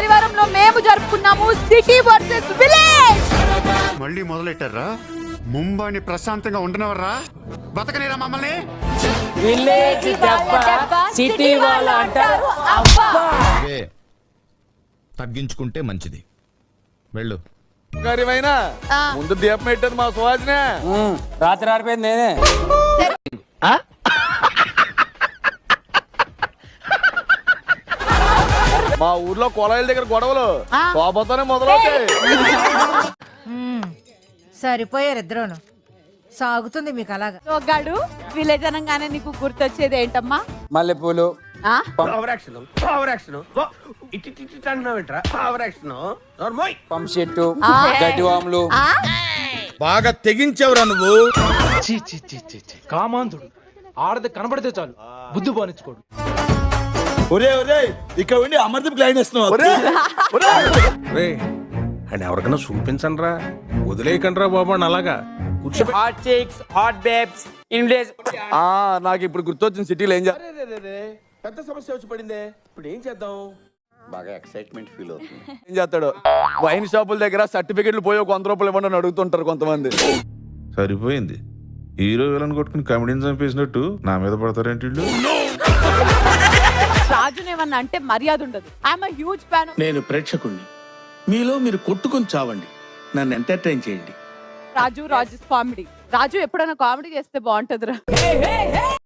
పరివారంలో మేము జరుపుకున్నాము city versus village. మళ్ళీ మొదలెట్టారా? ముంబైని ప్రశాంతంగా ఉండనవర్రా? బతకనేరా మమ్మల్ని? విలేజ్ దెబ్బ సిటీ వాళ్ళు అంటారు అబ్బా. తగ్గించుకుంటే మంచిది. వెళ్ళు. గారిమైనా ముందు దీపం పెట్టేది మా సుహాసినే. రాత్రి ఆడిపోయింది నేనే. మా ఊర్లో కొలాయిల దగ్గర గొడవలు శోభతోనే మొదలవుతాయి. సరిపోయారు ఇద్దరును. సాగుతుంది మీకు అలాగా. సోగ్గాడు విలేజ్ అనగానే నీకు గుర్తొచ్చేది ఏంటమ్మా? మల్లెపూలు, ఆ? పంప్ చెట్టు, గడ్డి వాములు. ఆ? బాగా తెగించావురా నువ్వు. కామాంధుడు ఆడది కనబడితే చాలు బుద్ధి బానించుకోడు. ఒరే ఒరే ఇక్కడ ఉండి అమర్దీప్ క్లైన్ వేస్తున్నావు. అని ఎవరికైనా చూపించండి రా, వదిలేయకండి రా బాబు అని అలాగా కూర్చోబెట్టి. Hot chicks, hot babes in village. నాకు ఇప్పుడు గుర్తొచ్చిన సిటీలో ఏం పెద్ద సమస్య వచ్చి పడిందే, ఇప్పుడు ఏం చేద్దాం? బాగా ఎక్సైట్మెంట్ ఫీల్ అవుతుంది. ఏం చేస్తాడు? వైన్ షాపుల దగ్గర సర్టిఫికెట్లు పోయి ఒక 100 రూపాయలు ఇవ్వండి అని అడుగుతుంటారు కొంతమంది. సరిపోయింది. హీరో విలన్ కొట్టుకుని కమెడీని చంపేసినట్టు నా మీద పడతారేంటి వీళ్ళు? రాజునేమన్నా అంటే మర్యాద ఉండదు. I'm a huge fan. నేను ప్రేక్షకుణ్ణి. మీలో మీరు కొట్టుకొని చావండి, నన్ను ఎంటర్టైన్ చేయండి. రాజు కామెడీ. రాజు ఎప్పుడైనా కామెడీ చేస్తే బాగుంటదిరా.